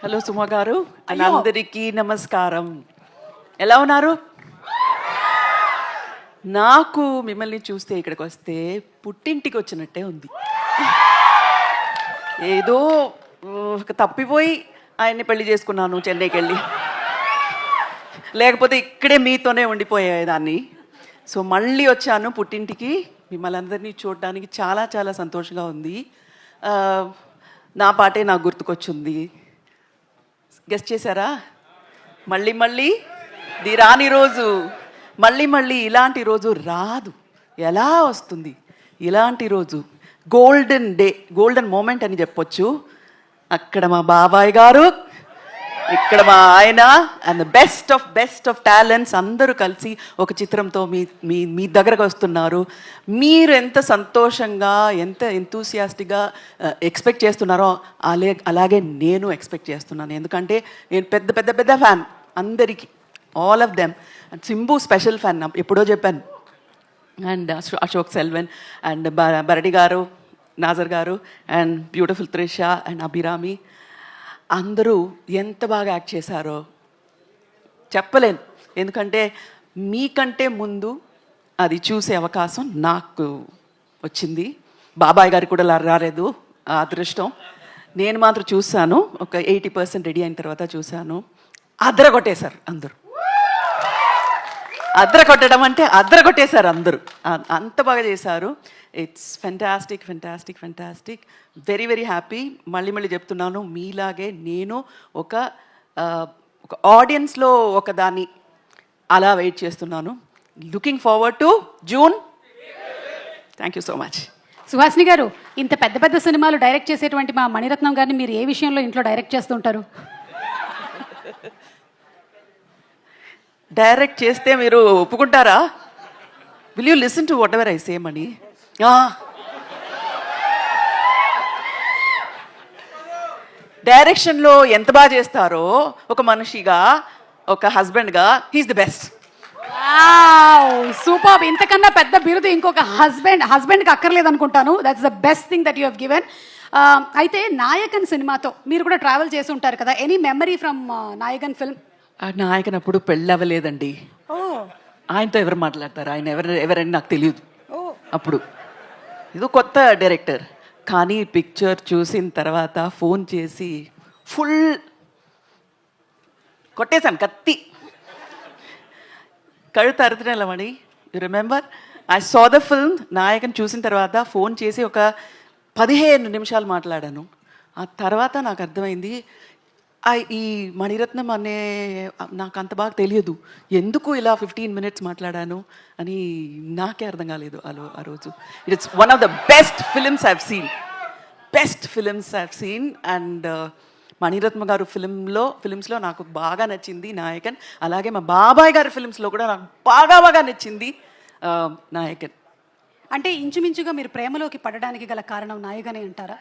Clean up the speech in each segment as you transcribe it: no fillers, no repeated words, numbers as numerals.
Hello Suma గారు, అందరికీ నమస్కారం. ఎలా ఉన్నారు? నాకు మిమ్మల్ని చూస్తే ఇక్కడికి వస్తే పుట్టింటికి వచ్చినట్టే ఉంది. ఏదో తప్పిపోయి ఆయన్ని పెళ్లి చేసుకున్నాను చెన్నైకి వెళ్ళి, లేకపోతే ఇక్కడే మీతోనే ఉండిపోయేదాన్ని. సో మళ్ళీ వచ్చాను పుట్టింటికి, మిమ్మల్ని అందరినీ చూడడానికి చాలా చాలా సంతోషంగా ఉంది. నా పాటే నాకు గుర్తుకొచ్చింది. గెస్ట్ చేశారా? మళ్ళీ మళ్ళీ ది రాని రోజు, మళ్ళీ మళ్ళీ ఇలాంటి రోజు రాదు. ఎలా వస్తుంది ఇలాంటి రోజు? గోల్డెన్ డే, గోల్డెన్ మూమెంట్ అని చెప్పొచ్చు. అక్కడ మా బాబాయ్ గారు, ఇక్కడ మా ఆయన, అండ్ బెస్ట్ ఆఫ్ టాలెంట్స్ అందరూ కలిసి ఒక చిత్రంతో మీ దగ్గరకు వస్తున్నారు. మీరు ఎంత సంతోషంగా, ఎంత ఎంతూసియాస్టిక్గా ఎక్స్పెక్ట్ చేస్తున్నారో అలాగే నేను ఎక్స్పెక్ట్ చేస్తున్నాను. ఎందుకంటే నేను పెద్ద ఫ్యాన్ అందరికీ, all of them. And Simbu special fan, ఎప్పుడో చెప్పాను. అండ్ అశోక్ సెల్వన్ అండ్ బరడి గారు, నాజర్ గారు, and beautiful Trisha and Abhirami అందరూ ఎంత బాగా యాక్ట్ చేశారో చెప్పలేను. ఎందుకంటే మీకంటే ముందు అది చూసే అవకాశం నాకు వచ్చింది. బాబాయ్ గారికి కూడా రాలేదు ఆ అదృష్టం. నేను మాత్రం చూశాను, ఒక 80% రెడీ అయిన తర్వాత చూశాను. అదరగొట్టేశారు అందరూ. అదరగొట్టడం అంటే అదరగొట్టేశారు అందరూ, అంత బాగా చేశారు. It's fantastic. Very happy. మళ్ళీ చెప్తున్నాను, మీలాగే నేను ఒక ఆడియన్స్లో ఒక దాన్ని అలా వెయిట్ చేస్తున్నాను. Looking forward to June. Thank you so much. Suhasini గారు, ఇంత పెద్ద సినిమాలు డైరెక్ట్ చేసేటువంటి మా మణిరత్నం గారిని మీరు ఏ విషయంలో ఇంట్లో డైరెక్ట్ చేస్తుంటారు? డైరెక్ట్ చేస్తే మీరు ఒప్పుకుంటారా? Will you listen to whatever I say Mani? డైరెక్షన్లో ఎంత బాగా చేస్తారో ఒక మనిషిగా, ఒక హస్బెండ్గా, హీస్ ది బెస్ట్. సూపర్. ఇంతకన్నా పెద్ద బిరుదు ఇంకొక హస్బెండ్కి అక్కర్లేదు అనుకుంటాను. That's the best thing that you have given. అయితే నాయకన్ సినిమాతో మీరు కూడా ట్రావెల్ చేసి ఉంటారు కదా, any memory from Nayakan film? Nayakan అప్పుడు పెళ్ళి అవ్వలేదండి. ఆయనతో ఎవరు మాట్లాడతారు? ఆయన ఎవరని నాకు తెలియదు అప్పుడు. ఇది కొత్త డైరెక్టర్. కానీ పిక్చర్ చూసిన తర్వాత ఫోన్ చేసి ఫుల్ కొట్టేశాను, కత్తి కழுத்து అరుతున్నమని. You remember? I saw the film. Nayakan చూసిన తర్వాత ఫోన్ చేసి ఒక 15 నిమిషాలు మాట్లాడాను. ఆ తర్వాత నాకు అర్థమైంది, ఈ మణిరత్నం అనే నాకు అంత బాగా తెలియదు, ఎందుకు ఇలా 15 మినిట్స్ మాట్లాడాను అని నాకే అర్థం కాలేదు ఆ రోజు. It's one of the best films I've seen. And Mani Ratnam గారు ఫిలిమ్స్లో నాకు బాగా నచ్చింది నాయకన్. అలాగే మా బాబాయ్ గారి ఫిలిమ్స్లో కూడా నాకు బాగా నచ్చింది నాయకన్. అంటే ఇంచుమించుగా మీరు ప్రేమలోకి పడడానికి గల కారణం నాయకనే అంటారా?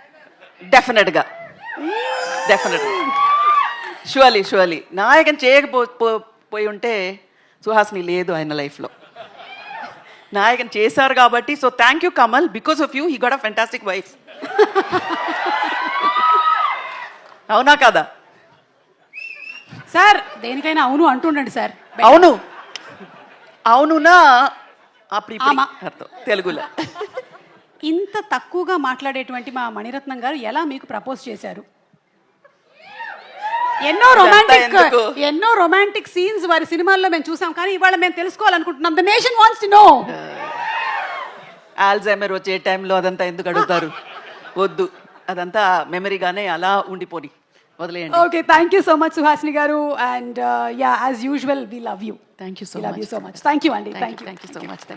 డెఫినెట్గా షూర్లీ. నాయకన్ చేయకపోయి ఉంటే సుహాసిని లేదు ఆయన లైఫ్లో. నాయకన్ చేశారు కాబట్టి, so thank you Kamal. Because of you he got a fantastic wife. అవునా కదా సార్? దేనికైనా అవును అంటుండండి సార్. అవునునా అప్పుడు తెలుగులో. ఇంత తక్కువగా మాట్లాడేటువంటి మా మణిరత్నం గారు ఎలా మీకు ప్రపోజ్ చేశారు? ఎన్నో రొమాంటిక్ సీన్స్ వారి సినిమాల్లో మేము చూసాం, కానీ ఇవాళ మేము తెలుసుకోవాలనుకుంటున్నాం. The nation wants to know. Alzheimer వచ్చే టైంలో అదంతా ఎందుకు అడుగుతారు? వద్దు, అదంతా మెమరీగానే అలా ఉండిపోని వదిలేయండి. Okay, thank you so much Suhasini garu. And ya, as usual we love you. Thank you so much. Thank you అండి. Thank you so much.